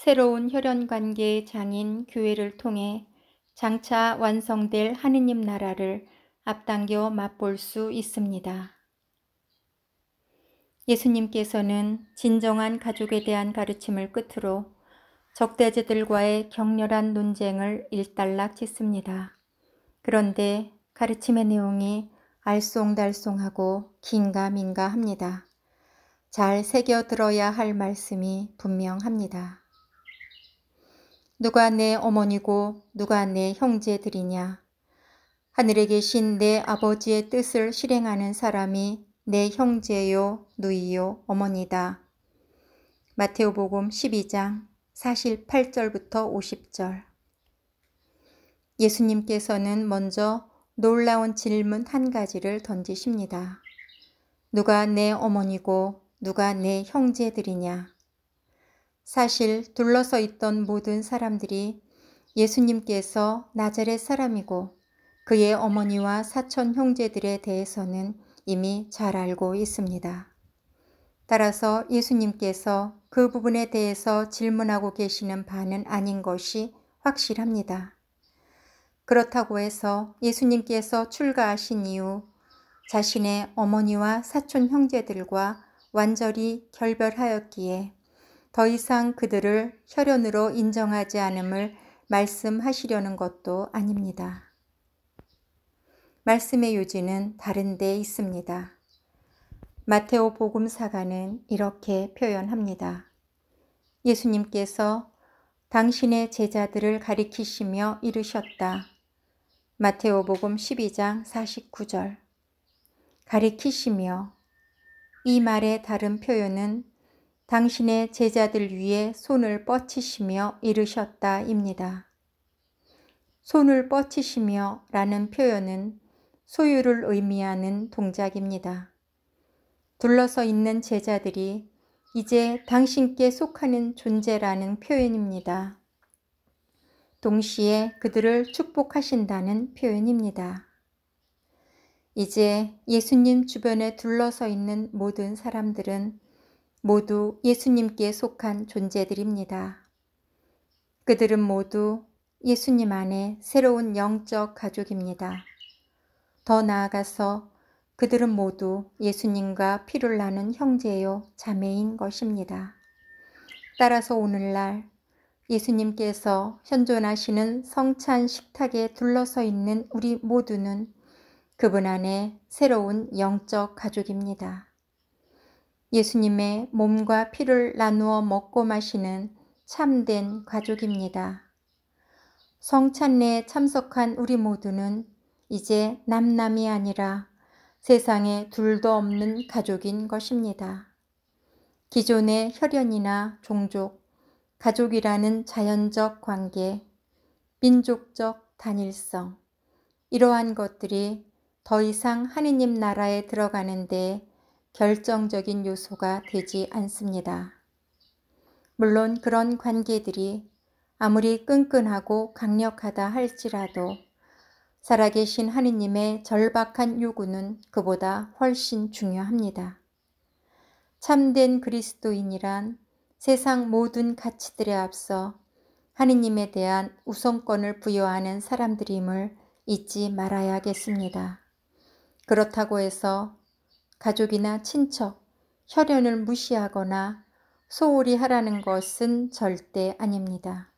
새로운 혈연관계의 장인 교회를 통해 장차 완성될 하느님 나라를 앞당겨 맛볼 수 있습니다. 예수님께서는 진정한 가족에 대한 가르침을 끝으로 적대자들과의 격렬한 논쟁을 일단락 짓습니다. 그런데 가르침의 내용이 알쏭달쏭하고 긴가민가합니다. 잘 새겨들어야 할 말씀이 분명합니다. 누가 내 어머니고 누가 내 형제들이냐? 하늘에 계신 내 아버지의 뜻을 실행하는 사람이 내 형제요, 누이요, 어머니다. 마테오복음 12장 48절부터 50절. 예수님께서는 먼저 놀라운 질문 한 가지를 던지십니다. 누가 내 어머니고 누가 내 형제들이냐? 사실 둘러서 있던 모든 사람들이 예수님께서 나자렛 사람이고 그의 어머니와 사촌 형제들에 대해서는 이미 잘 알고 있습니다. 따라서 예수님께서 그 부분에 대해서 질문하고 계시는 바는 아닌 것이 확실합니다. 그렇다고 해서 예수님께서 출가하신 이후 자신의 어머니와 사촌 형제들과 완전히 결별하였기에 더 이상 그들을 혈연으로 인정하지 않음을 말씀하시려는 것도 아닙니다. 말씀의 요지는 다른 데 있습니다. 마테오 복음사가는 이렇게 표현합니다. 예수님께서 당신의 제자들을 가리키시며 이르셨다. 마테오복음 12장 49절. 가리키시며, 이 말의 다른 표현은 당신의 제자들 위에 손을 뻗치시며 이르셨다입니다. 손을 뻗치시며 라는 표현은 소유를 의미하는 동작입니다. 둘러서 있는 제자들이 이제 당신께 속하는 존재라는 표현입니다. 동시에 그들을 축복하신다는 표현입니다. 이제 예수님 주변에 둘러서 있는 모든 사람들은 모두 예수님께 속한 존재들입니다. 그들은 모두 예수님 안에 새로운 영적 가족입니다. 더 나아가서 그들은 모두 예수님과 피를 나눈 형제요 자매인 것입니다. 따라서 오늘날 예수님께서 현존하시는 성찬 식탁에 둘러서 있는 우리 모두는 그분 안에 새로운 영적 가족입니다. 예수님의 몸과 피를 나누어 먹고 마시는 참된 가족입니다. 성찬례에 참석한 우리 모두는 이제 남남이 아니라 세상에 둘도 없는 가족인 것입니다. 기존의 혈연이나 종족, 가족이라는 자연적 관계, 민족적 단일성, 이러한 것들이 더 이상 하느님 나라에 들어가는 데 결정적인 요소가 되지 않습니다. 물론 그런 관계들이 아무리 끈끈하고 강력하다 할지라도 살아계신 하느님의 절박한 요구는 그보다 훨씬 중요합니다. 참된 그리스도인이란 세상 모든 가치들에 앞서 하느님에 대한 우선권을 부여하는 사람들임을 잊지 말아야겠습니다. 그렇다고 해서 가족이나 친척, 혈연을 무시하거나 소홀히 하라는 것은 절대 아닙니다.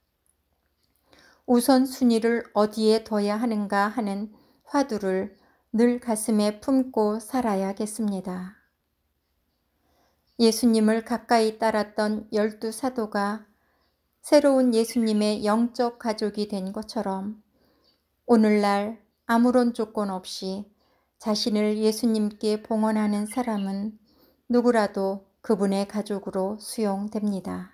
우선순위를 어디에 둬야 하는가 하는 화두를 늘 가슴에 품고 살아야겠습니다. 예수님을 가까이 따랐던 12사도가 새로운 예수님의 영적 가족이 된 것처럼 오늘날 아무런 조건 없이 자신을 예수님께 봉헌하는 사람은 누구라도 그분의 가족으로 수용됩니다.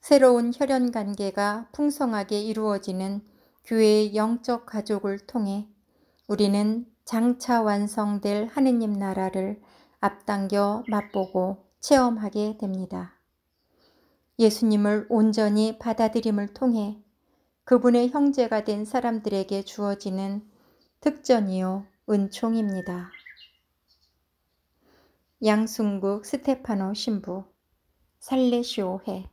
새로운 혈연 관계가 풍성하게 이루어지는 교회의 영적 가족을 통해 우리는 장차 완성될 하느님 나라를 앞당겨 맛보고 체험하게 됩니다. 예수님을 온전히 받아들임을 통해 그분의 형제가 된 사람들에게 주어지는 특전이요 은총입니다. 양순국 스테파노 신부 살레시오회